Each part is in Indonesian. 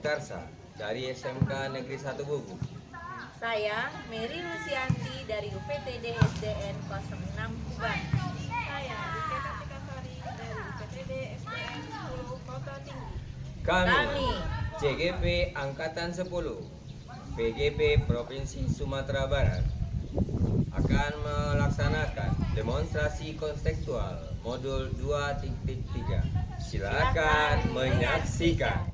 Bitarsa dari SMK Negeri 1 Bugu. Saya Mary Lucianti dari UPTD SDN 06 Tuban. Saya Diketa Tikasari dari UPTD SDN 10 Kota Tinggi. Kami CGP Angkatan 10 PGP Provinsi Sumatera Barat akan melaksanakan demonstrasi konseptual modul 2.3. Silakan menyaksikan.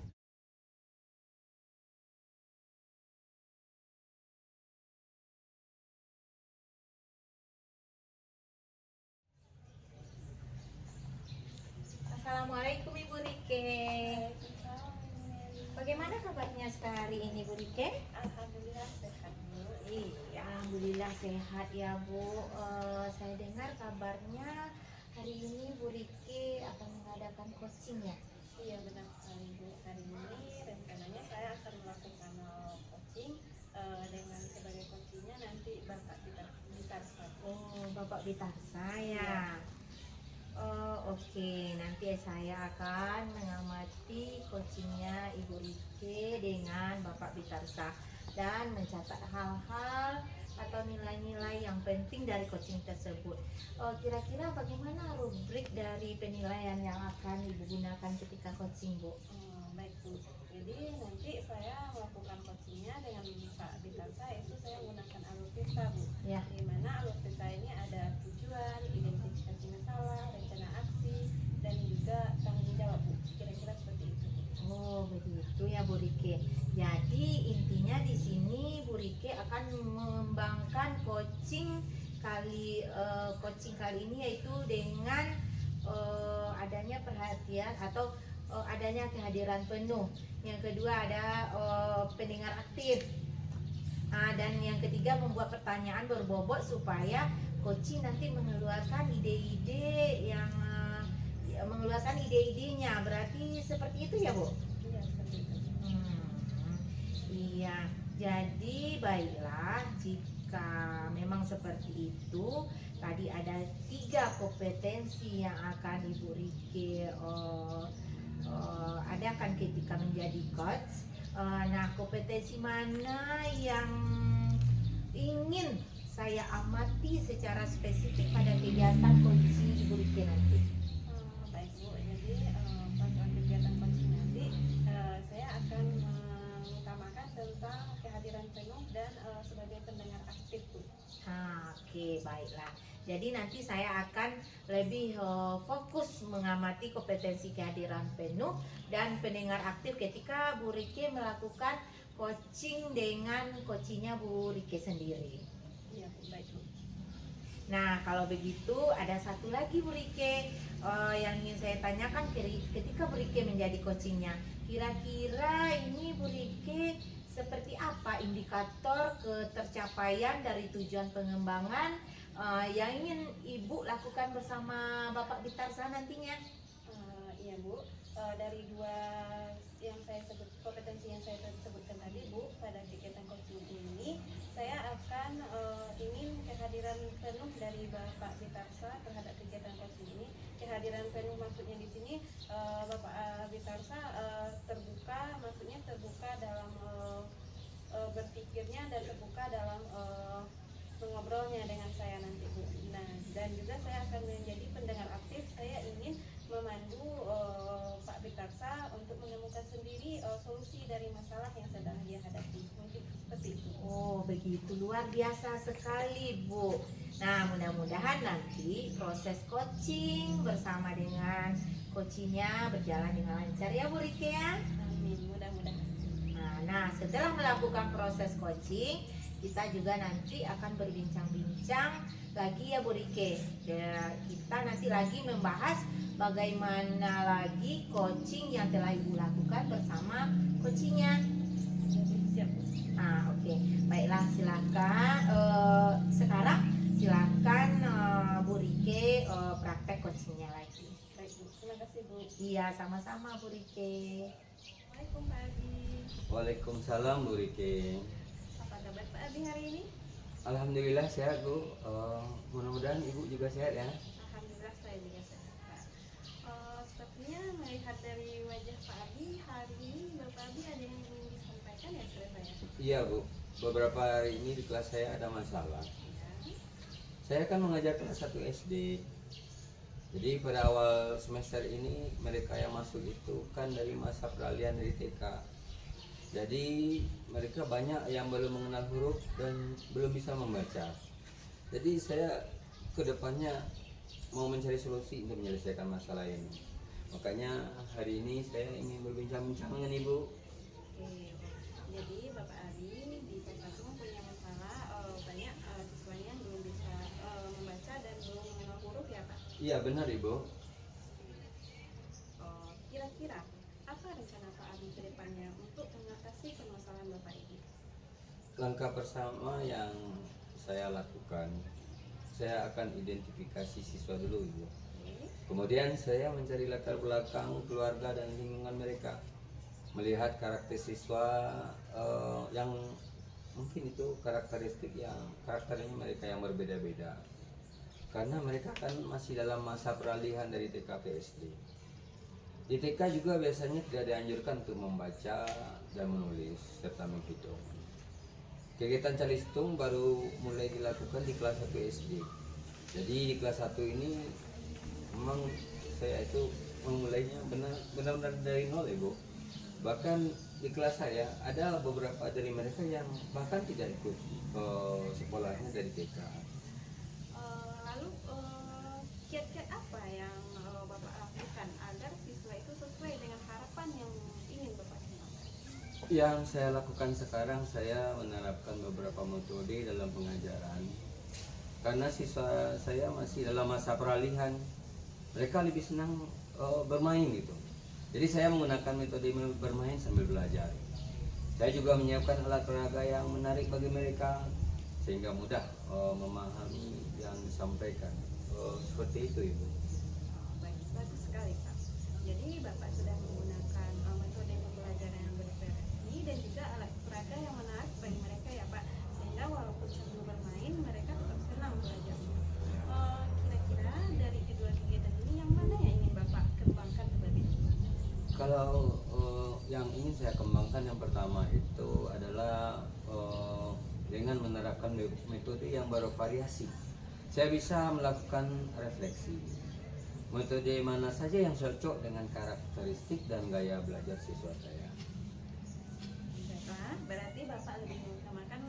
Assalamualaikum Ibu Rike. Bagaimana kabarnya hari ini Bu Rike? Alhamdulillah sehat Bu. Iya, alhamdulillah sehat ya Bu. Saya dengar kabarnya hari ini Bu Rike akan mengadakan coaching ya? Iya benar sekali Bu. Hari ini rencananya saya akan melakukan coaching dengan sebagai coachingnya nanti Bapak Bitarsa. Oh, Bapak Bitarsa ya. Oh, oke. Nanti saya akan mengamati coachingnya Ibu Rike dengan Bapak Bitarsa dan mencatat hal-hal atau nilai-nilai yang penting dari coaching tersebut. Kira-kira bagaimana rubrik dari penilaian yang akan Ibu gunakan ketika coaching, Bu? Baik Bu. Jadi nanti saya melakukan coachingnya dengan Pak Bitarsa, yaitu saya menggunakan alur peta Bu. Ya. Di mana alur peta ini ada tujuan, identifikasi masalah, rencana aksi, dan juga tanggung jawab Bu. Kira-kira seperti itu. Oh, begitu ya Bu Rike. Jadi intinya di sini Bu Rike akan mengembangkan coaching kali ini yaitu dengan adanya perhatian atau adanya kehadiran penuh. Yang kedua ada pendengar aktif. Dan yang ketiga membuat pertanyaan berbobot supaya coaching nanti mengeluarkan ide-ide yang mengeluarkan ide-idenya. Berarti seperti itu ya Bu? Iya seperti itu. Iya, jadi baiklah jika memang seperti itu. Tadi ada 3 kompetensi yang akan Ibu Rike adakan ketika menjadi coach. Nah, kompetensi mana yang ingin saya amati secara spesifik pada kegiatan coaching Ibu Rike nanti? Baik Bu, jadi pada kegiatan coaching nanti saya akan mengutamakan tentang kehadiran penuh dan sebagai pendengar aktif Bu. Oke, baiklah. Jadi nanti saya akan lebih fokus mengamati kompetensi kehadiran penuh dan pendengar aktif ketika Bu Rike melakukan coaching dengan coachingnya Bu Rike sendiri. Iya Bu, baik Bu. Nah, kalau begitu ada satu lagi Bu Rike yang ingin saya tanyakan ketika Bu Rike menjadi coachingnya. Kira-kira ini Bu Rike seperti apa indikator ketercapaian dari tujuan pengembangan yang ingin Ibu lakukan bersama Bapak Bitarsa nantinya? Iya Bu, dari 2 yang saya sebut, kompetensi yang saya sebutkan tadi Bu, pada kegiatan coaching ini saya akan ingin kehadiran penuh dari Bapak Bitarsa terhadap kegiatan coaching ini. Kehadiran penuh maksudnya di sini Bapak Bitarsa terbuka, maksudnya terbuka dalam berpikirnya dan terbuka dalam mengobrolnya dengan saya nanti Bu. Nah, dan juga saya akan menjadi pendengar aktif. Saya ingin memandu Pak Bitarsa untuk menemukan sendiri solusi dari masalah yang sedang dia hadapi. Mungkin seperti itu. Oh, begitu luar biasa sekali Bu. Nah, mudah-mudahan nanti proses coaching bersama dengan coachingnya berjalan dengan lancar ya Bu Rike ya. Amin, mudah-mudahan. Nah, setelah melakukan proses coaching, kita juga nanti akan berbincang-bincang lagi ya Bu Rike. Kita nanti lagi membahas bagaimana lagi coaching yang telah Ibu lakukan bersama coachingnya. Siap Bu. Oke. Baiklah, silakan. Sekarang silakan Bu Rike praktek coachingnya lagi. Baik Bu, terima kasih Bu. Iya, sama-sama Bu Rike. Assalamualaikum Pak Abi. Waalaikumsalam Bu Rike. Apa kabar Pak Abi hari ini? Alhamdulillah sehat Bu. Mudah-mudahan Ibu juga sehat ya. Alhamdulillah saya juga sehat Pak. Sepertinya melihat dari wajah Pak Abi hari ini Bapak Abi ada yang mendengarkan ya suara saya. Iya Bu, beberapa hari ini di kelas saya ada masalah. Ya. Saya kan mengajar kelas 1 SD. Jadi pada awal semester ini mereka yang masuk itu kan dari masa peralihan dari TK. Jadi mereka banyak yang belum mengenal huruf dan belum bisa membaca. Jadi saya kedepannya mau mencari solusi untuk menyelesaikan masalah ini. Makanya hari ini saya ingin berbincang-bincang dengan Ibu. Oke. Jadi Bapak Abi di kelas 1 mempunyai masalah banyak siswanya yang belum bisa membaca dan belum mengenal huruf ya Pak. Iya benar Ibu. Kira-kira apa rencana Pak Abi ke depannya untuk mengatasi permasalahan Bapak ini? Langkah pertama yang saya lakukan, saya akan identifikasi siswa dulu Ibu. Oke. Kemudian saya mencari latar belakang keluarga dan lingkungan mereka, melihat karakter siswa yang mungkin itu karakternya mereka yang berbeda-beda, karena mereka kan masih dalam masa peralihan dari TK ke SD. Di TK juga biasanya tidak dianjurkan untuk membaca dan menulis serta menghitung. Kegiatan calistung baru mulai dilakukan di kelas 1 SD. Jadi di kelas 1 ini memang saya itu memulainya benar-benar dari nol Ibu. Bahkan di kelas saya ada beberapa dari mereka yang bahkan tidak ikut sekolahnya dari TK. Lalu kiat-kiat apa yang Bapak lakukan agar siswa itu sesuai dengan harapan yang ingin Bapak capai? Yang saya lakukan sekarang, saya menerapkan beberapa metode dalam pengajaran. Karena siswa saya masih dalam masa peralihan, mereka lebih senang bermain gitu. Jadi saya menggunakan metode bermain sambil belajar. Saya juga menyiapkan alat peraga yang menarik bagi mereka sehingga mudah memahami yang disampaikan. Seperti itu Ibu. Bagus sekali Pak. Jadi Bapak sudah menggunakan metode pembelajaran yang bervariasi dan juga alat peraga yang menarik bagi mereka ya Pak, sehingga walaupun sambil bermain mereka tetap senang belajarnya. Kira-kira dari kedua kegiatan ini yang mana yang ingin Bapak kembangkan terlebih dahulu? Kalau yang ingin saya kembangkan yang pertama itu adalah dengan menerapkan metode yang bervariasi. Saya bisa melakukan refleksi. Metode mana saja yang cocok dengan karakteristik dan gaya belajar siswa saya. Bapak, berarti Bapak lebih mengutamakan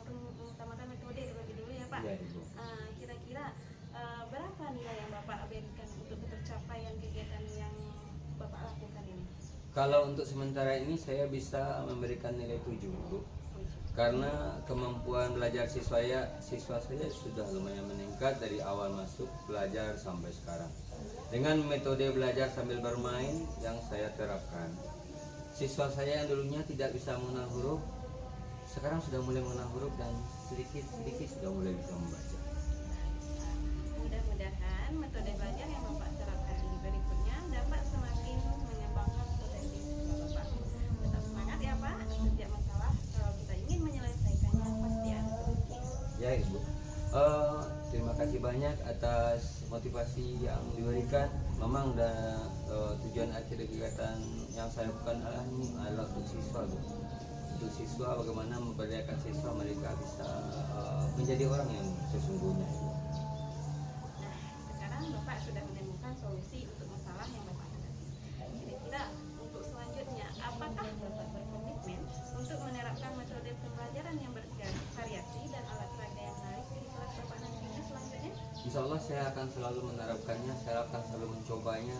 mengutamakan metode terlebih dulu ya Pak. Iya Ibu. Kira-kira berapa nilai yang Bapak berikan untuk tercapaian kegiatan yang Bapak lakukan ini? Kalau untuk sementara ini saya bisa memberikan nilai 7 Bu. Karena kemampuan belajar siswa saya sudah lumayan meningkat dari awal masuk belajar sampai sekarang. Dengan metode belajar sambil bermain yang saya terapkan, siswa saya yang dulunya tidak bisa mengenal huruf, sekarang sudah mulai mengenal huruf dan sedikit-sedikit sudah mulai bisa membaca. Mudah-mudahan metode belajar yang Bapak terapkan ini berikutnya dapat semakin mengembangkan potensi siswa Bapak. Tetap semangat ya Pak. Setiap masalah kalau kita ingin menyelesaikannya pasti ada solusinya. Ya Ibu. Terima kasih banyak atas motivasi yang diberikan. Memang tujuan akhir kegiatan yang saya lakukan adalah untuk siswa Bu. Untuk siswa, bagaimana memberdayakan siswa mereka bisa menjadi orang yang sesungguhnya Ibu. Nah, sekarang Bapak sudah menemukan solusi untuk masalah yang Bapak hadapi. Kira-kira untuk selanjutnya, apakah Bapak berkomitmen untuk menerapkan metode pembelajaran yang bervariasi dan alat peraga yang menarik di kelas Bapak nantinya selanjutnya? Insya Allah saya akan selalu menerapkannya, saya akan selalu mencobanya,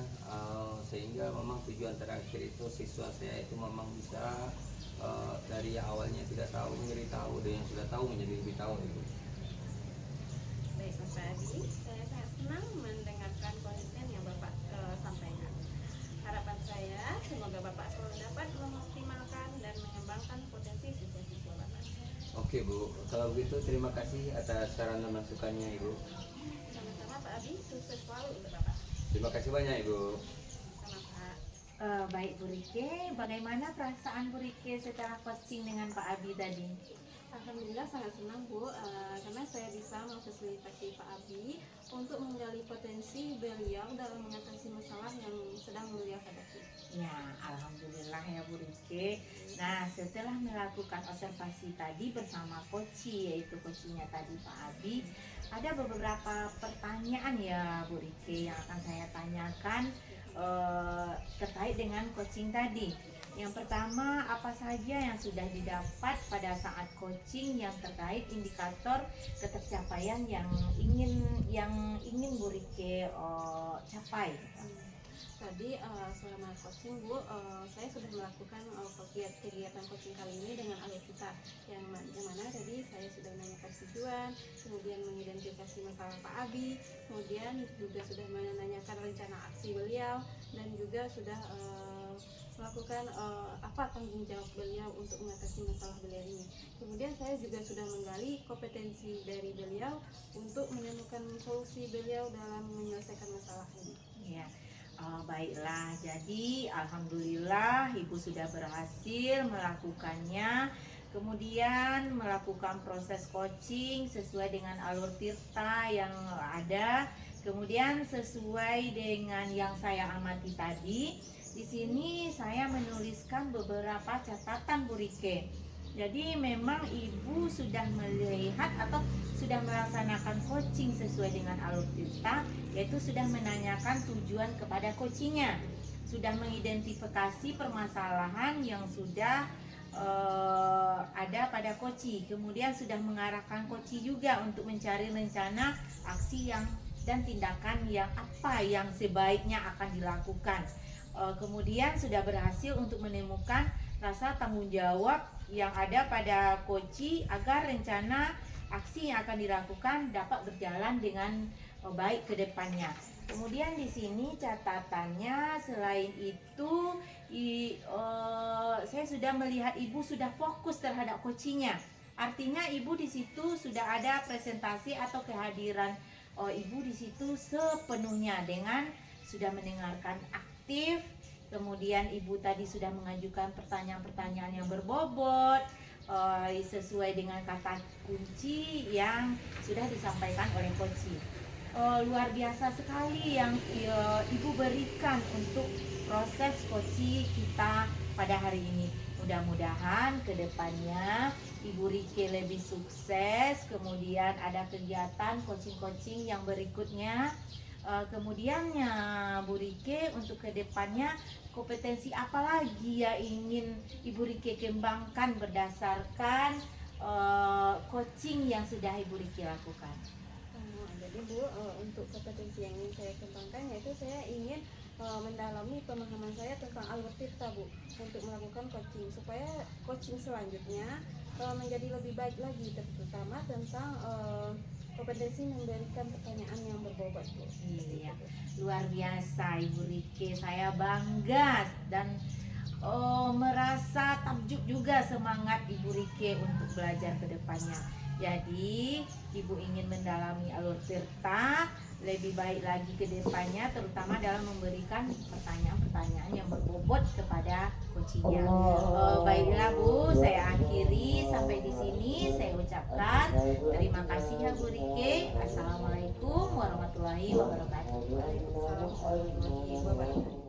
sehingga memang tujuan terakhir itu siswa saya itu memang bisa dari awalnya tidak tahu menjadi tahu, dan yang sudah tahu menjadi lebih tahu Ibu. Baik Bapak Adi, saya sangat senang mendengarkan konten yang Bapak sampaikan. Harapan saya semoga Bapak selalu dapat mengoptimalkan dan mengembangkan potensi siswa-siswa Bapak. Oke Bu, kalau begitu terima kasih atas saran dan masukannya Ibu. Sama-sama Pak Abi, sukses selalu untuk Bapak. Terima kasih banyak Ibu. Sama Pak. Baik Bu Rike, bagaimana perasaan Bu Rike setelah coaching dengan Pak Abi tadi? Alhamdulillah sangat senang Bu, karena saya bisa memfasilitasi Pak Abi untuk menggali potensi beliau dalam mengatasi masalah yang sedang beliau hadapi. Ya, alhamdulillah ya Bu Rike. Nah, setelah melakukan observasi tadi bersama koci, yaitu kocinya tadi Pak Abi, ada beberapa pertanyaan ya Bu Rike yang akan saya tanyakan terkait dengan coaching tadi. Yang pertama, apa saja yang sudah didapat pada saat coaching yang terkait indikator ketercapaian yang ingin Bu Rike capai? Tadi selama coaching Bu, saya sudah melakukan kegiatan coaching kali ini dengan alur kita yang mana tadi saya sudah menanyakan tujuan, kemudian mengidentifikasi masalah Pak Abi, kemudian juga sudah menanyakan rencana aksi beliau, dan juga sudah melakukan apa tanggung jawab beliau untuk mengatasi masalah beliau ini. Kemudian saya juga sudah menggali kompetensi dari beliau untuk menemukan solusi beliau dalam menyelesaikan masalah ini. Ya. Baiklah, jadi alhamdulillah Ibu sudah berhasil melakukannya. Kemudian melakukan proses coaching sesuai dengan alur tirta yang ada. Kemudian sesuai dengan yang saya amati tadi, di sini saya menuliskan beberapa catatan Bu Rike. Jadi memang Ibu sudah melihat atau sudah melaksanakan coaching sesuai dengan alur tirta, yaitu sudah menanyakan tujuan kepada coachingnya, sudah mengidentifikasi permasalahan yang sudah ada pada coaching, kemudian sudah mengarahkan coaching juga untuk mencari rencana aksi dan tindakan yang apa yang sebaiknya akan dilakukan. Kemudian sudah berhasil untuk menemukan rasa tanggung jawab yang ada pada coaching agar rencana aksi yang akan dilakukan dapat berjalan dengan baik ke depannya. Kemudian di sini catatannya, selain itu saya sudah melihat Ibu sudah fokus terhadap coachingnya. Artinya Ibu di situ sudah ada presentasi atau kehadiran Ibu di situ sepenuhnya dengan sudah mendengarkan aktif. Kemudian Ibu tadi sudah mengajukan pertanyaan-pertanyaan yang berbobot sesuai dengan kata kunci yang sudah disampaikan oleh coach. Luar biasa sekali yang Ibu berikan untuk proses coaching kita pada hari ini. Mudah-mudahan kedepannya Ibu Rike lebih sukses. Kemudian ada kegiatan coaching-coaching yang berikutnya. Kemudiannya Bu Rike untuk kedepannya kompetensi apa lagi ya ingin Ibu Rike kembangkan berdasarkan coaching yang sudah Ibu Rike lakukan? Jadi Bu, untuk kompetensi yang ingin saya kembangkan yaitu saya ingin mendalami pemahaman saya tentang alur tirta Bu, untuk melakukan coaching supaya coaching selanjutnya menjadi lebih baik lagi, terutama tentang kompetensi memberikan pertanyaan yang berbobot Bu. Iya, luar biasa Ibu Rike, saya bangga dan merasa takjub juga semangat Ibu Rike untuk belajar ke depannya. Jadi Ibu ingin mendalami alur tirta lebih baik lagi ke depannya, terutama dalam memberikan pertanyaan-pertanyaan yang berbobot kepada coachingnya. Baiklah Bu, saya akhiri sampai di sini. Saya ucapkan terima kasih ya Bu Rike. Assalamualaikum warahmatullahi wabarakatuh. Waalaikumsalam warahmatullahi wabarakatuh.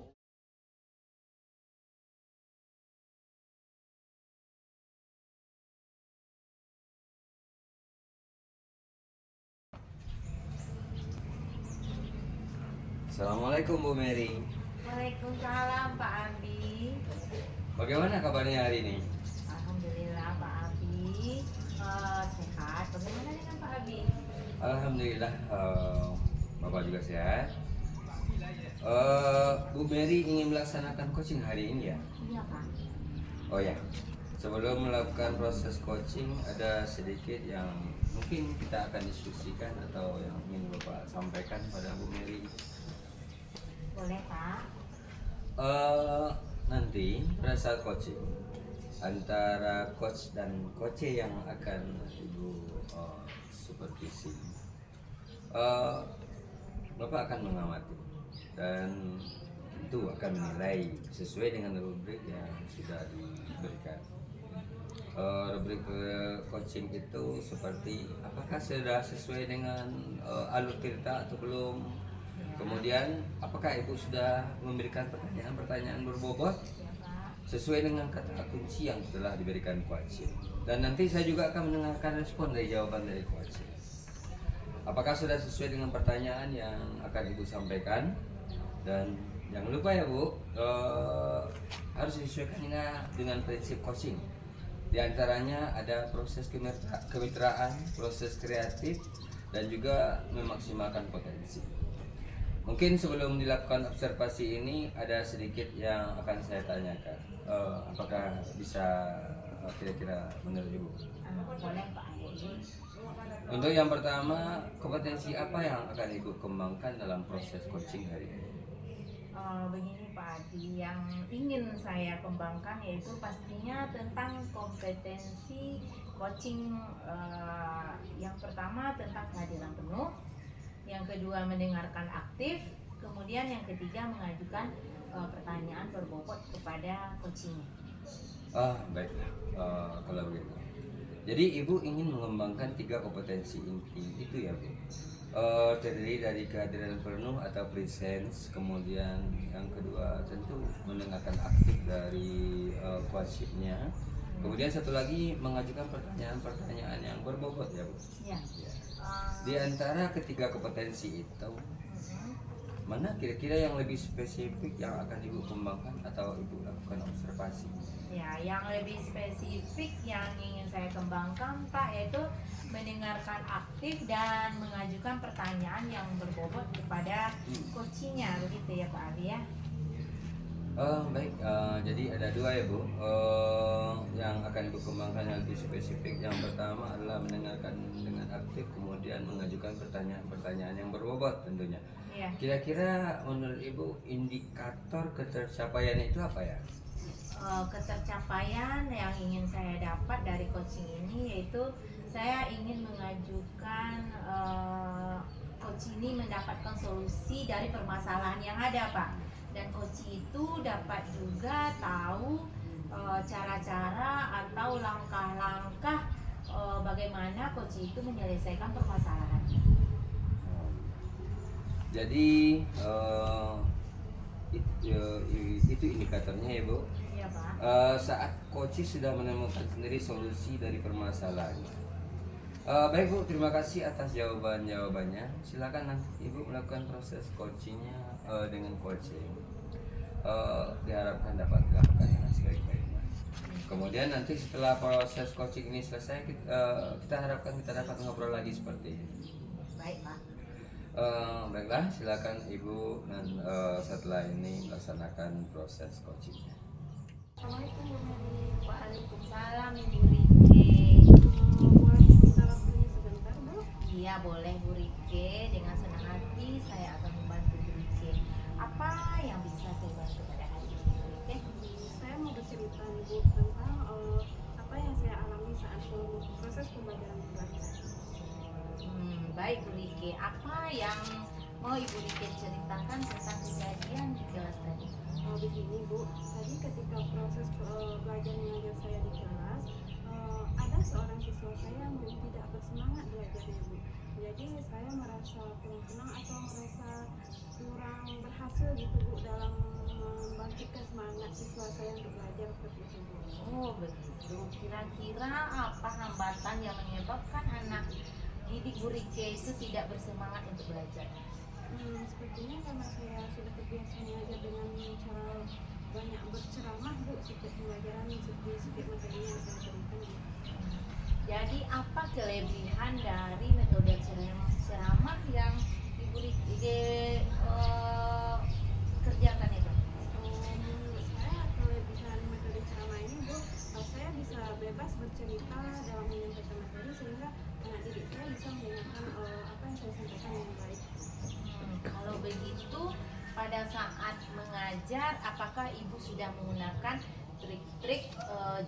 Assalamualaikum Bu Mary. Waalaikumsalam Pak Abi. Bagaimana kabarnya hari ini? Alhamdulillah Pak Abi sehat. Bagaimana dengan Pak Abi? Alhamdulillah, Bapak juga sehat. Bu Mary ingin melaksanakan coaching hari ini ya? Iya Pak. Oh ya, sebelum melakukan proses coaching ada sedikit yang mungkin kita akan diskusikan atau yang ingin Bapak sampaikan pada Bu Mary. Boleh Pak. Nanti pada saat coaching antara coach dan coach yang akan Ibu supervisi, Bapak akan mengamati dan itu akan menilai sesuai dengan rubrik yang sudah diberikan. Rubrik coaching itu seperti apakah sudah sesuai dengan alur tirta atau belum, Kemudian apakah Ibu sudah memberikan pertanyaan-pertanyaan berbobot Ya Pak. sesuai dengan kata kunci yang telah diberikan coach? Dan nanti saya juga akan mendengarkan respon dari jawaban dari coach. Apakah sudah sesuai dengan pertanyaan yang akan Ibu sampaikan? Dan jangan lupa ya Bu, harus disesuaikan dengan prinsip coaching. Di antaranya ada proses kemitraan, proses kreatif, dan juga memaksimalkan potensi. Mungkin sebelum dilakukan observasi ini ada sedikit yang akan saya tanyakan. Apakah bisa kira-kira menurut Ibu? Boleh Pak Adi. Untuk yang pertama, kompetensi apa yang akan Ibu kembangkan dalam proses coaching hari ini? Begini Pak Adi, yang ingin saya kembangkan yaitu pastinya tentang kompetensi coaching. Yang pertama tentang kehadiran penuh, yang kedua mendengarkan aktif, kemudian yang ketiga mengajukan pertanyaan berbobot kepada coaching. Baiklah, kalau begitu. Jadi Ibu ingin mengembangkan 3 kompetensi inti itu ya Bu? Terdiri dari kehadiran penuh atau presence, kemudian yang kedua tentu mendengarkan aktif dari coachnya, kemudian satu lagi mengajukan pertanyaan-pertanyaan yang berbobot ya Bu? Ya. Ya. Di antara ketiga kompetensi itu, mana kira-kira yang lebih spesifik yang akan Ibu kembangkan atau Ibu lakukan observasi? Ya, yang lebih spesifik yang ingin saya kembangkan Pak yaitu mendengarkan aktif dan mengajukan pertanyaan yang berbobot kepada coachingnya, begitu ya Pak Ali ya. Baik, jadi ada 2 ya Bu, yang akan Ibu kembangkan yang lebih spesifik. Yang pertama adalah mendengarkan dengan aktif, kemudian mengajukan pertanyaan-pertanyaan yang berbobot tentunya. Iya. Kira-kira menurut Ibu indikator ketercapaian itu apa ya? Ketercapaian yang ingin saya dapat dari coaching ini yaitu saya ingin mengajukan coach ini mendapatkan solusi dari permasalahan yang ada Pak, dan coach itu dapat juga tahu cara-cara atau langkah-langkah bagaimana coach itu menyelesaikan permasalahan. Jadi itu indikatornya ya Bu. Iya Pak. Saat coach sudah menemukan sendiri solusi dari permasalahannya. Baik Bu, terima kasih atas jawabannya. Silakan nanti Ibu melakukan proses coachingnya dengan coaching. Diharapkan dapat dilakukan dengan sebaik-baiknya. Kemudian nanti setelah proses coaching ini selesai, kita harapkan kita dapat ngobrol lagi seperti ini. Baik Pak. Baiklah, silakan Ibu dan setelah ini melaksanakan proses coachingnya. Assalamualaikum warahmatullahi wabarakatuh. Waalaikumsalam Ibu Rike. Boleh minta waktunya sebentar Bu? Iya boleh Bu Rike, dengan senang hati saya akan membantu Bu Rike. Apa yang bisa saya bantu pada hari ini Bu Rike? Saya mau bercerita nih Bu tentang apa yang saya alami saat proses pembelajaran belajar. Baik Bu Rike, apa yang mau Ibu Rike ceritakan tentang kejadian di kelas tadi? Begini Bu, tadi ketika proses belajar mengajar saya di kelas, ada seorang siswa saya yang tidak bersemangat belajarnya Bu. Jadi saya merasa kurang senang atau merasa kurang berhasil gitu Bu dalam membangkitkan semangat siswa saya untuk belajar seperti itu Bu. Oh begitu, kira-kira apa hambatan yang menyebabkan anak didik Bu Rike itu tidak bersemangat untuk belajar? Sepertinya karena saya sudah terbiasa mengajar dengan cara banyak berceramah Bu, setiap pembelajaran setiap materi yang saya berikan. Jadi apa kelebihan dari metode ceramah yang Ibu Rike kerjakan itu? Menurut saya kelebihan metode ceramah ini Bu, saya bisa bebas bercerita dalam menyampaikan materi sehingga anak didik saya bisa mendengarkan apa yang saya sampaikan dengan baik. Kalau begitu, pada saat mengajar, apakah Ibu sudah menggunakan trik-trik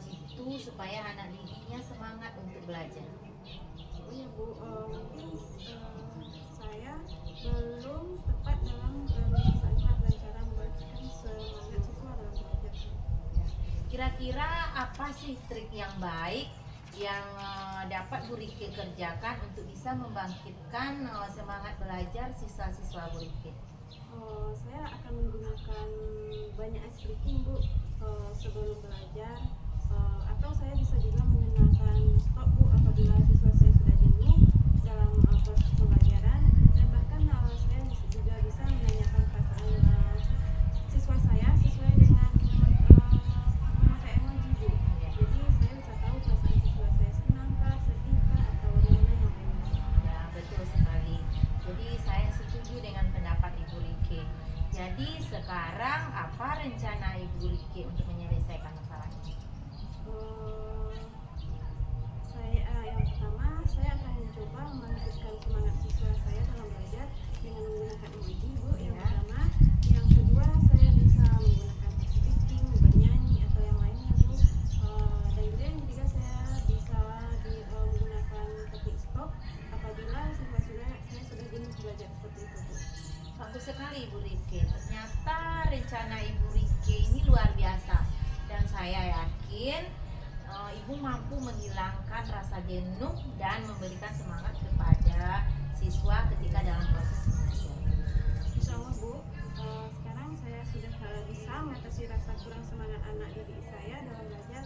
jitu supaya anak didiknya semangat untuk belajar? Oh ya Bu, mungkin saya belum tepat dalam menyampaikan dan cara membangkitkan semangat siswa dalam belajar. Kira-kira apa sih trik yang baik yang dapat Bu Rike kerjakan untuk bisa membangkitkan semangat belajar siswa-siswa Bu Rike? Saya akan menggunakan banyak ice breaking Bu sebelum belajar, atau saya bisa juga mengenalkan stop Bu apabila siswa saya sudah jenuh dalam proses pembelajaran, dan bahkan saya juga bisa menanyakan perasaan siswa saya sesuai dengan memakai emoji Bu. Jadi saya bisa tahu perasaan siswa saya senang kah, sedih kah, atau bagaimana yang lainnya. Ya, betul sekali. Jadi saya setuju dengan pendapat Ibu Rike. Jadi sekarang apa rencana Ibu Rike untuk menyelesaikan masalah ini? Yang pertama saya akan mencoba membangkitkan semangat siswa saya dalam belajar dengan menggunakan emoji Bu. Yang Ya. pertama, yang kedua saya bisa menggunakan speaking, bernyanyi atau yang lainnya Bu. Dan juga yang ketiga saya bisa menggunakan teknik stop apabila siswa saya sudah jenuh belajar seperti itu Bu. Bagus sekali Ibu Rike. Ternyata rencana Ibu Rike ini luar biasa, dan saya yakin Ibu mampu menghilangkan rasa jenuh dan memberikan semangat kepada siswa ketika dalam proses belajar. Insya Allah Bu, sekarang saya sudah bisa mengatasi rasa kurang semangat anak didik saya dalam belajar.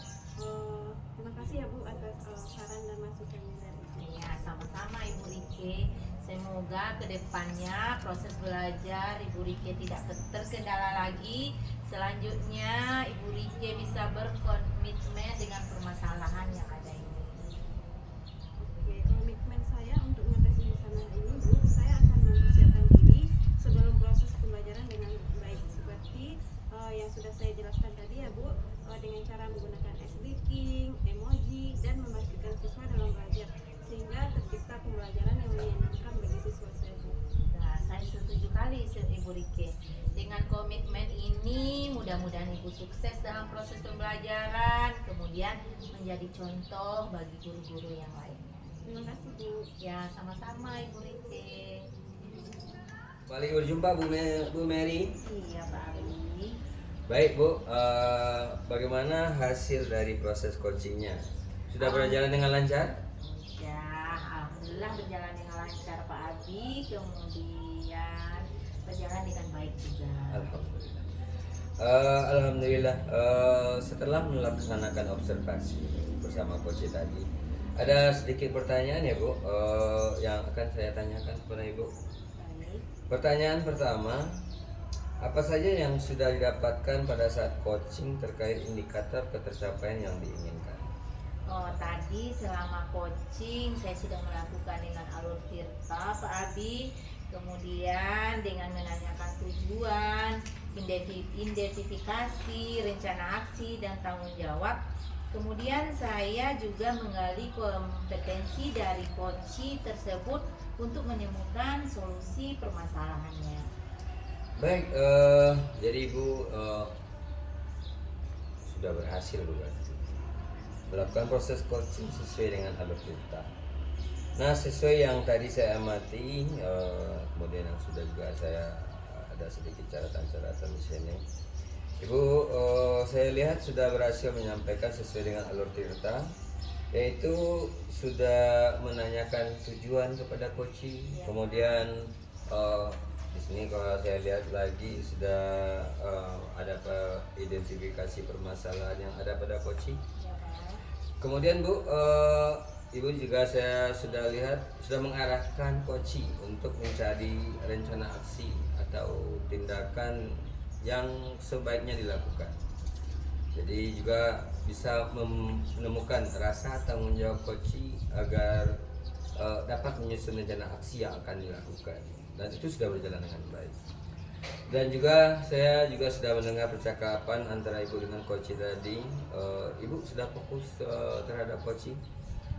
Terima kasih ya Bu atas saran dan masukannya dari Ibu. Ya, sama-sama Ibu Rike. Semoga kedepannya proses belajar Ibu Rike tidak terkendala lagi. Selanjutnya Ibu Rike bisa berkomitmen dengan permasalahan yang ada ini. Oke, komitmen saya untuk mengatasi masalah ini Bu, saya akan mempersiapkan diri sebelum proses pembelajaran dengan baik seperti yang sudah saya jelaskan tadi ya Bu, dengan cara menggunakan ice breaking, emoji, dan memastikan siswa dalam belajar sehingga tercipta pembelajaran yang menyenangkan bagi siswa saya Bu. Nah, saya setuju kali Ibu Rike. Dengan komitmen ini mudah-mudahan Ibu sukses dalam proses pembelajaran, kemudian menjadi contoh bagi guru-guru yang lainnya. Terima kasih Bu. Ya, sama-sama Ibu Rike. Kembali berjumpa Bu Mary. Iya Pak Ali. Baik Bu, bagaimana hasil dari proses coachingnya? Sudah berjalan dengan lancar? Ya, alhamdulillah berjalan dengan lancar Pak Abi, kemudian berjalan dengan baik juga. Alhamdulillah. Alhamdulillah. Setelah melaksanakan observasi bersama coach tadi, ada sedikit pertanyaan ya Bu, yang akan saya tanyakan kepada Ibu. Baik. Pertanyaan pertama, apa saja yang sudah didapatkan pada saat coaching terkait indikator ketercapaian yang diinginkan? Oh, tadi selama coaching saya sudah melakukan dengan alur tirta Pak Abi, kemudian dengan menanyakan tujuan, identifikasi, rencana aksi, dan tanggung jawab. Kemudian saya juga menggali kompetensi dari coach tersebut untuk menemukan solusi permasalahannya. Baik, jadi Ibu sudah berhasil berarti melakukan proses coaching sesuai dengan alur kita. Nah, sesuai yang tadi saya amati, kemudian yang sudah juga saya ada sedikit catatan-catatan di sini. Ibu, saya lihat sudah berhasil menyampaikan sesuai dengan alur tirta, yaitu sudah menanyakan tujuan kepada coaching, kemudian di sini kalau saya lihat lagi sudah ada identifikasi permasalahan yang ada pada coaching. Kemudian Bu, Ibu juga saya sudah lihat sudah mengarahkan coaching untuk mencari rencana aksi atau tindakan yang sebaiknya dilakukan. Jadi juga bisa menemukan rasa tanggung jawab coaching agar dapat menyusun rencana aksi yang akan dilakukan, dan itu sudah berjalan dengan baik. Dan juga saya juga sudah mendengar percakapan antara Ibu dengan coach tadi. Ibu sudah fokus terhadap coaching.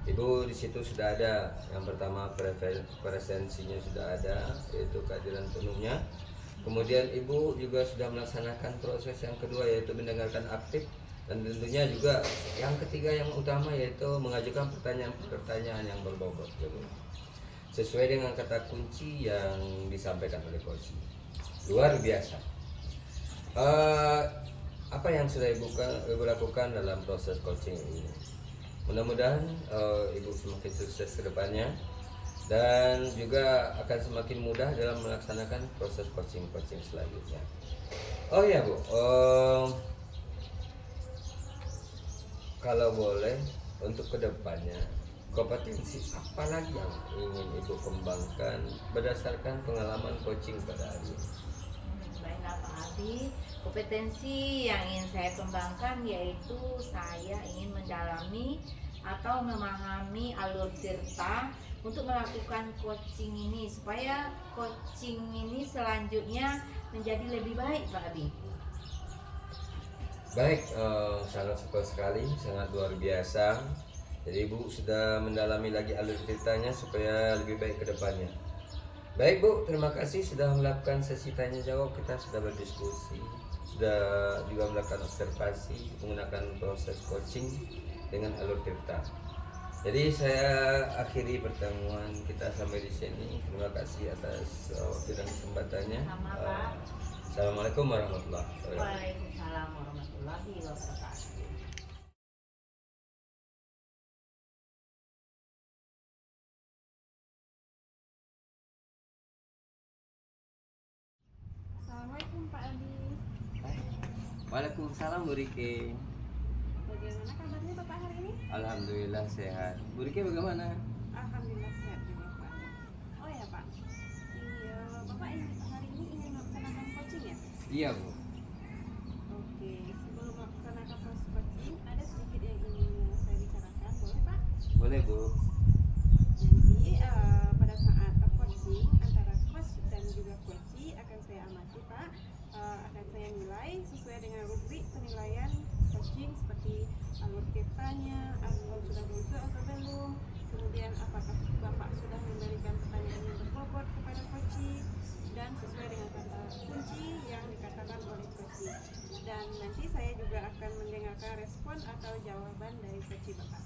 Ibu di situ sudah ada yang pertama presensinya sudah ada, yaitu kehadiran penuhnya. Kemudian Ibu juga sudah melaksanakan proses yang kedua, yaitu mendengarkan aktif, dan tentunya juga yang ketiga yang utama yaitu mengajukan pertanyaan-pertanyaan yang berbobot sesuai dengan kata kunci yang disampaikan oleh coach. Luar biasa. Apa yang sudah Ibu lakukan dalam proses coaching ini? Mudah-mudahan Ibu semakin sukses ke depannya. dan juga akan semakin mudah dalam melaksanakan proses coaching selanjutnya. Oh ya Bu, kalau boleh untuk kedepannya kompetensi apa lagi yang ingin Ibu kembangkan berdasarkan pengalaman coaching pada hari ini? Baiklah Pak Abi, kompetensi yang ingin saya kembangkan yaitu saya ingin mendalami atau memahami alur tirta untuk melakukan coaching ini supaya coaching ini selanjutnya menjadi lebih baik Pak Abi. Baik, sangat super sekali, sangat luar biasa. Jadi Ibu sudah mendalami lagi alur ceritanya supaya lebih baik ke depannya. Baik Bu, terima kasih sudah melakukan sesi tanya jawab. Kita sudah berdiskusi, sudah juga melakukan observasi menggunakan proses coaching dengan alur cerita. Jadi saya akhiri pertemuan kita sampai di sini. Terima kasih atas waktu dan kesempatannya. Sama Pak. Assalamualaikum warahmatullahi wabarakatuh. Waalaikumsalam warahmatullahi wabarakatuh. Assalamualaikum Pak Adi. Waalaikumsalam Bu Rike. Bagaimana kabarnya Bapak hari ini? Alhamdulillah sehat. Bu Rike bagaimana? Alhamdulillah sehat juga Pak. Oh ya Pak, iya Bapak hari ini ingin melaksanakan coaching ya? Iya Bu. Oke, sebelum melaksanakan proses coaching ada sedikit yang ingin saya bicarakan, boleh Pak? Boleh Bu. Jadi pada saat coaching antara coach dan juga coachee akan saya amati Pak, akan saya nilai sesuai dengan rubrik penilaian coaching seperti alur ceritanya, atau sudah muncul atau belum, kemudian apakah Bapak sudah memberikan pertanyaan yang berbobot kepada coachee dan sesuai dengan kata kunci yang dikatakan oleh coachee. Dan nanti saya juga akan mendengarkan respon atau jawaban dari coachee Bapak.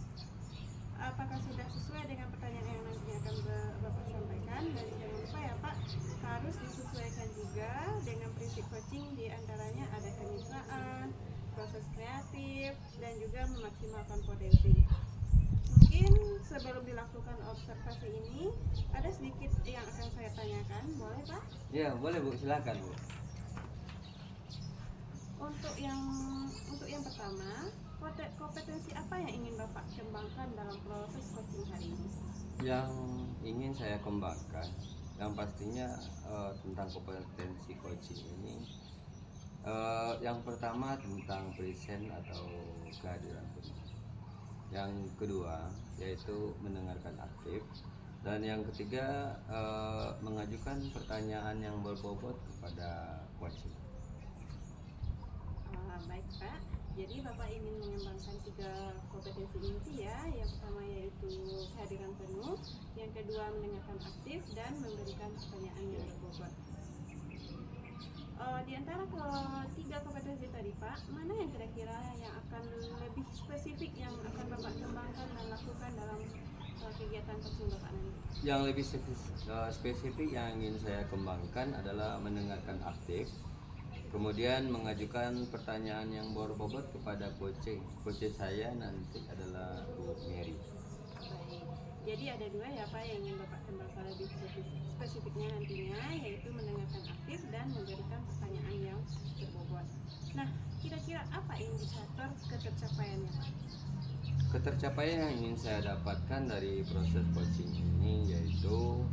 Apakah sudah sesuai dengan pertanyaan yang nantinya akan Bapak sampaikan, dan jangan lupa ya Pak, harus disesuaikan juga dengan prinsip coaching, diantaranya ada kemitraan, proses kreatif, dan juga memaksimalkan potensi. Mungkin sebelum dilakukan observasi ini ada sedikit yang akan saya tanyakan, boleh Pak? Ya boleh Bu, silakan Bu. Untuk yang pertama, kompetensi apa yang ingin Bapak kembangkan dalam proses coaching hari ini? Yang ingin saya kembangkan, yang pastinya tentang kompetensi coaching ini, yang pertama tentang present atau kehadiran penuh. Yang kedua yaitu mendengarkan aktif, dan yang ketiga mengajukan pertanyaan yang berbobot kepada coaching. Baik Pak, jadi Bapak ingin mengembangkan 3 kompetensi inti ya. Yang pertama yaitu kehadiran penuh, yang kedua mendengarkan aktif, dan memberikan pertanyaan yang berbobot. Di antara 3 kompetensi tadi Pak, mana yang kira-kira yang akan lebih spesifik yang akan Bapak kembangkan dan lakukan dalam kegiatan coaching Bapak nanti? Yang lebih spesifik yang ingin saya kembangkan adalah mendengarkan aktif, kemudian mengajukan pertanyaan yang berbobot kepada coaching. Coaching saya nanti adalah Bu Mary. Baik. Jadi ada 2 ya Pak yang ingin Bapak kembangkan lebih spesifiknya nantinya, yaitu mendengarkan aktif dan memberikan pertanyaan yang berbobot. Nah, kira-kira apa indikator ketercapaiannya Pak? Ketercapaian yang ingin saya dapatkan dari proses coaching ini yaitu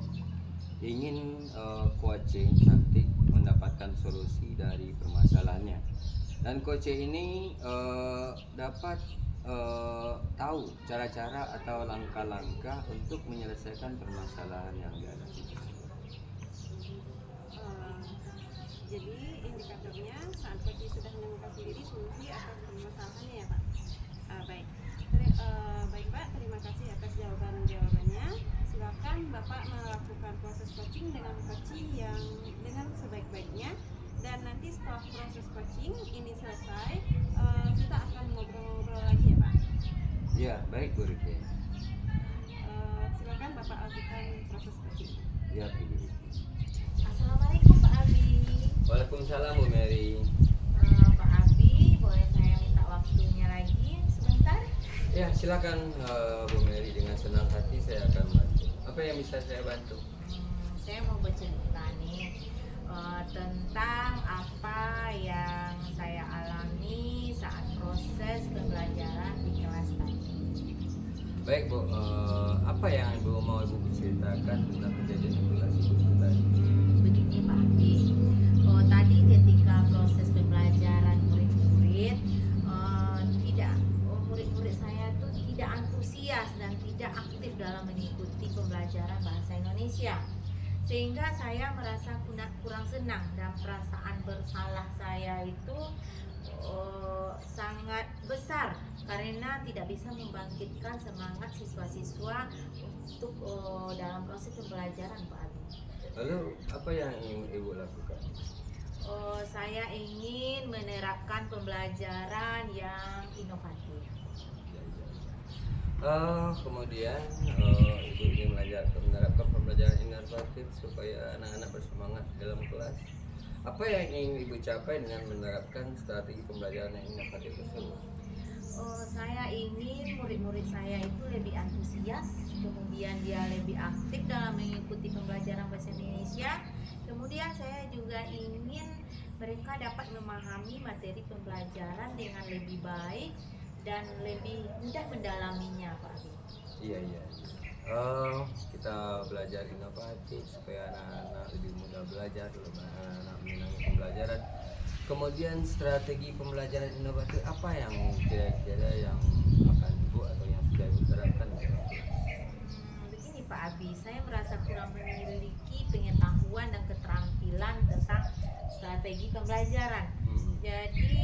ingin coaching nanti mendapatkan solusi dari permasalahannya, dan coaching ini dapat tahu cara-cara atau langkah-langkah untuk menyelesaikan permasalahan yang dihadapi. Jadi indikatornya saat coaching sudah menemukan sendiri solusi atas permasalahannya ya Pak. Baik. Baik Pak, terima kasih atas jawabannya. Silakan Bapak melakukan proses coaching dengan coaching yang dengan sebaik-baiknya, dan nanti setelah proses coaching ini selesai, kita akan ngobrol-ngobrol lagi ya Pak. Ya, baik Bu Rike. Silakan Bapak lakukan proses coaching. Ya Bu Rike. Assalamualaikum Pak Abi. Waalaikumsalam Bu Mary. Pak Abi, boleh saya minta waktunya lagi sebentar? Ya silakan Bu Mary, dengan senang hati saya akan bantu. Apa Apa yang bisa saya bantu? Saya mau bercerita nih tentang apa yang saya alami saat proses pembelajaran di kelas tadi. Baik Bu, apa yang Ibu mau Ibu ceritakan tentang kejadian di kelas Ibu tadi? Begini Pak Abi, tadi ketika proses pembelajaran murid-murid murid-murid saya tuh tidak antusias dan tidak aktif dalam mengikuti pembelajaran bahasa Indonesia, sehingga saya merasa kurang senang dan perasaan bersalah saya itu sangat besar karena tidak bisa membangkitkan semangat siswa-siswa untuk dalam proses pembelajaran Pak Abi. Lalu apa yang ingin Ibu lakukan? Saya ingin menerapkan pembelajaran yang inovatif. Kemudian Ibu ingin menerapkan pembelajaran inovatif supaya anak-anak bersemangat dalam kelas. Apa yang ingin Ibu capai dengan menerapkan strategi pembelajaran yang inovatif tersebut? Saya ingin murid-murid saya itu lebih antusias, kemudian dia lebih aktif dalam mengikuti pembelajaran bahasa Indonesia. Kemudian saya juga ingin mereka dapat memahami materi pembelajaran dengan lebih baik dan lebih mudah mendalaminya, Pak Abi. Iya. Kita belajar inovatif supaya anak-anak lebih mudah belajar, anak-anak menyenangi pembelajaran. Kemudian strategi pembelajaran inovatif apa yang kira-kira yang akan Ibu atau yang sudah Ibu terapkan? Begini Pak Abi, saya merasa kurang memiliki pengetahuan dan keterampilan tentang strategi pembelajaran. Jadi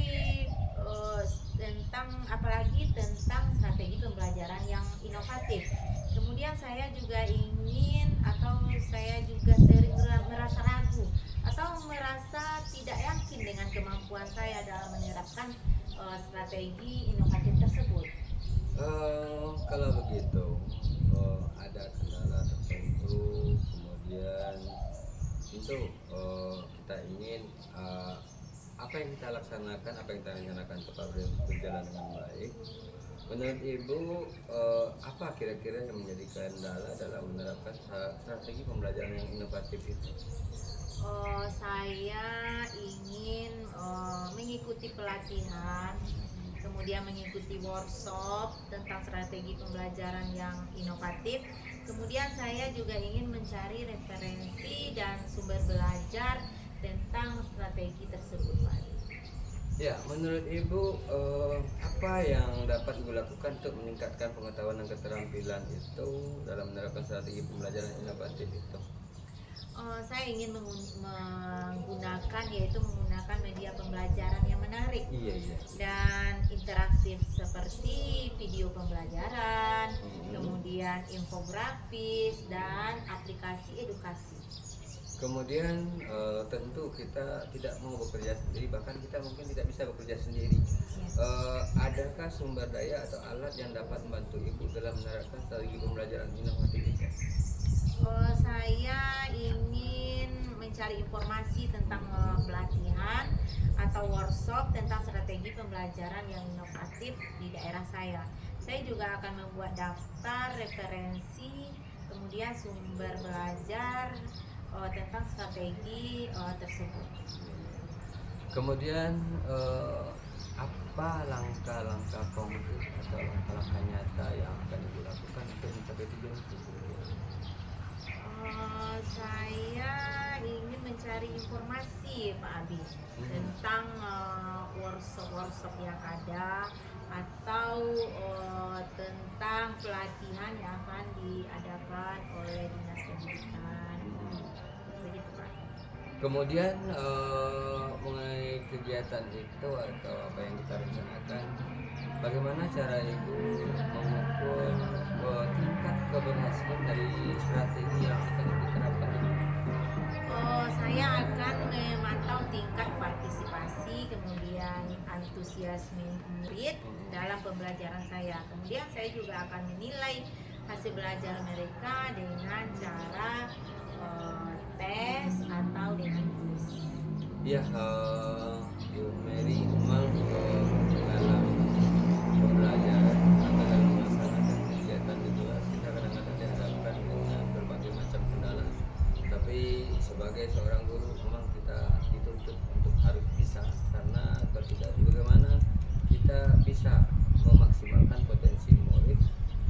apalagi tentang strategi pembelajaran yang inovatif. Kemudian saya juga sering merasa ragu atau merasa tidak yakin dengan kemampuan saya dalam menerapkan strategi inovatif tersebut. Kalau begitu ada kendala tertentu, kemudian itu kita ingin apa yang kita laksanakan, apa yang kita rencanakan tetap berjalan dengan baik. Menurut Ibu, apa kira-kira yang menjadi kendala dalam menerapkan strategi pembelajaran yang inovatif itu? Saya ingin mengikuti pelatihan, kemudian mengikuti workshop tentang strategi pembelajaran yang inovatif. Kemudian saya juga ingin mencari referensi dan sumber belajar tentang strategi tersebut, Pak. Ya, menurut Ibu, apa yang dapat Ibu lakukan untuk meningkatkan pengetahuan dan keterampilan itu dalam menerapkan strategi pembelajaran inovatif itu? Saya ingin menggunakan media pembelajaran yang menarik dan interaktif seperti video pembelajaran, kemudian infografis dan aplikasi edukasi. Kemudian tentu kita tidak mau bekerja sendiri, bahkan kita mungkin tidak bisa bekerja sendiri. Adakah sumber daya atau alat yang dapat membantu Ibu dalam menerapkan strategi pembelajaran inovatif itu? Saya ingin mencari informasi tentang pelatihan atau workshop tentang strategi pembelajaran yang inovatif di daerah saya. Saya juga akan membuat daftar referensi, kemudian sumber belajar tentang strategi tersebut. Kemudian apa langkah-langkah konkret atau langkah-langkah nyata yang akan Ibu lakukan untuk mencapai tujuan itu? Saya ingin mencari informasi Pak Abi tentang workshop yang ada atau tentang pelatihan yang akan diadakan oleh Dinas Pendidikan. Begitu Pak. Kemudian mengenai kegiatan itu atau apa yang kita rencanakan, bagaimana cara Ibu mengukur tingkat keberhasilan dari strategi yang akan diterapkan ini? Saya akan memantau tingkat partisipasi, kemudian antusiasme murid dalam pembelajaran saya. Kemudian saya juga akan menilai hasil belajar mereka dengan cara tes atau dengan kuis. Ya, Bu Mary memang dalam pembelajaran atau dalam melaksanakan kegiatan di kelas kita kadang-kadang dihadapkan dengan berbagai sebagai seorang guru memang kita dituntut untuk harus bisa, karena kalau tidak bagaimana kita bisa memaksimalkan potensi murid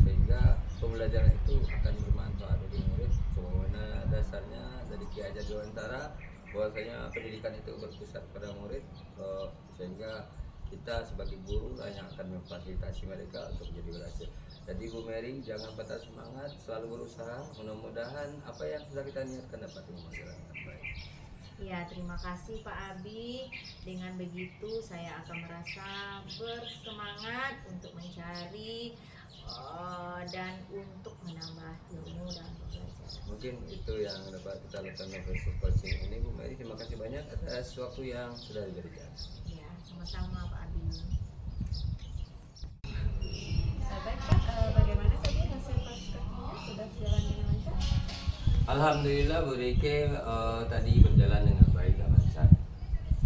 sehingga pembelajaran itu akan bermanfaat bagi murid. Sebagaimana dasarnya dari Ki Hajar Dewantara bahwasanya pendidikan itu berpusat pada murid, sehingga kita sebagai guru hanya akan memfasilitasi mereka untuk menjadi berhasil. Jadi Bu Mary jangan patah semangat, selalu berusaha. Mudah-mudahan apa yang sudah kita niatkan dapat berjalan dengan baik. Ya, terima kasih Pak Abi. Dengan begitu saya akan merasa bersemangat untuk mencari dan untuk menambah ilmu dalam pembelajaran. Mungkin itu yang dapat kita lakukan dalam proses coaching ini Bu Mary. Terima kasih banyak atas waktu yang sudah diberikan. Ya, sama-sama Pak Abi. Baik Pak, bagaimana tadi hasil prakteknya sudah jalan dengan lancar? Alhamdulillah Bu Rike, tadi berjalan dengan baik dan lancar.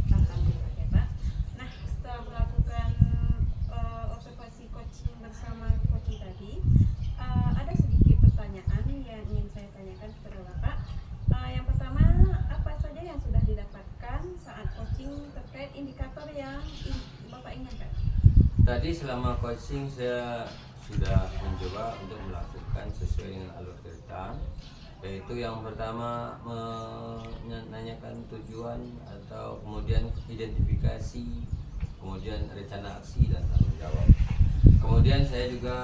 Alhamdulillah ya Pak. Nah, setelah melakukan observasi coaching bersama coaching tadi, ada sedikit pertanyaan yang ingin saya tanyakan kepada Bapak. Yang pertama, apa saja yang sudah didapatkan saat coaching terkait indikator yang Bapak inginkan? Tadi selama coaching saya sudah mencoba untuk melakukan sesuai dengan alur cerita, yaitu yang pertama menanyakan tujuan atau kemudian identifikasi, kemudian rencana aksi dan tanggung jawab. Kemudian saya juga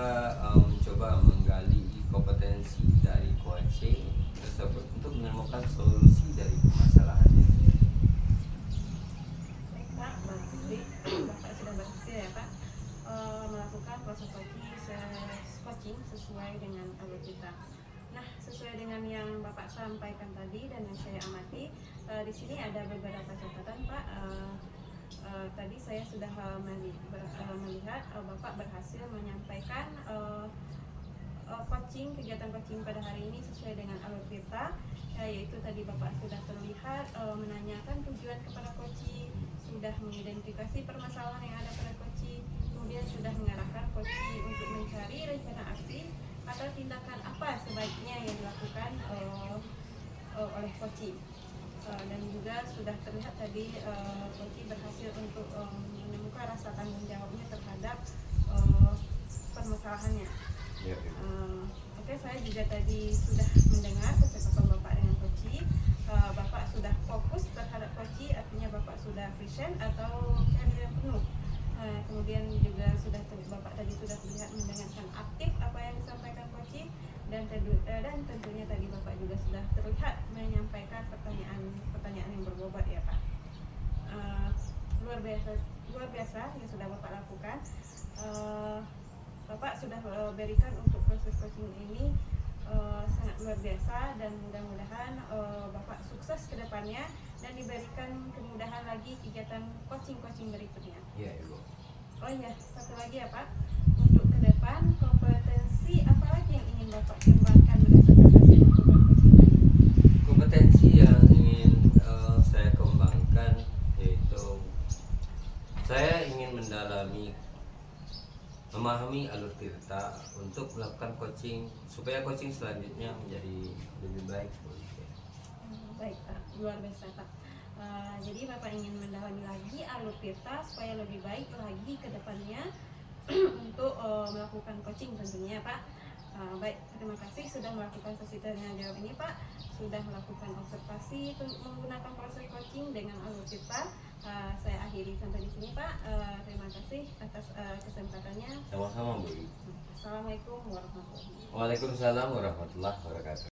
mencoba menggali kompetensi dari coaching tersebut untuk menemukan solusi dari permasalahannya. Baik Pak, berarti Bapak sudah berhasil ya Pak melakukan proses coaching sesuai dengan alur kita. Nah, sesuai dengan yang Bapak sampaikan tadi dan yang saya amati, di sini ada beberapa catatan Pak. Tadi saya sudah melihat Bapak berhasil menyampaikan kegiatan coaching pada hari ini sesuai dengan alur kita, yaitu tadi Bapak sudah terlihat menanyakan tujuan kepada coaching, sudah mengidentifikasi permasalahan yang ada pada coaching, kemudian sudah mengarahkan coaching untuk mencari rencana aksi atau tindakan apa sebaiknya yang dilakukan oleh coaching. Dan juga sudah terlihat tadi coaching berhasil untuk menemukan rasa tanggung jawabnya terhadap permasalahannya. Ya, Oke, saya juga tadi sudah mendengar percakapan Bapak dengan coaching. Bapak sudah fokus terhadap coaching, artinya Bapak sudah present atau kehadiran penuh. Kemudian juga Bapak tadi sudah terlihat mendengarkan aktif apa yang disampaikan coaching, dan tentunya tadi Bapak juga sudah terlihat menyampaikan pertanyaan yang berbobot ya Pak. Luar biasa yang sudah Bapak lakukan. Bapak sudah berikan untuk proses coaching ini sangat luar biasa, dan mudah-mudahan Bapak sukses ke depannya dan diberikan kemudahan lagi kegiatan coaching berikutnya. iya Ibu. Oh iya, satu lagi ya Pak, untuk ke depan kompetensi apa lagi yang ingin Bapak kembangkan berdasarkan hasil melakukan coaching tadi? Kompetensi yang ingin saya kembangkan yaitu saya ingin memahami alur tirta untuk melakukan coaching supaya coaching selanjutnya menjadi lebih baik. Baik Pak, luar biasa Pak. Jadi Bapak ingin mendalami lagi alur tirta supaya lebih baik lagi ke depannya untuk melakukan coaching tentunya Pak. Baik, terima kasih sudah melakukan sesi tanya jawab ini Pak, sudah melakukan observasi menggunakan proses coaching dengan alur tirta. Saya akhiri sampai di sini Pak. Terima kasih atas kesempatannya. Sama-sama Bu. Assalamualaikum warahmatullahi wabarakatuh. Waalaikumsalam warahmatullahi wabarakatuh.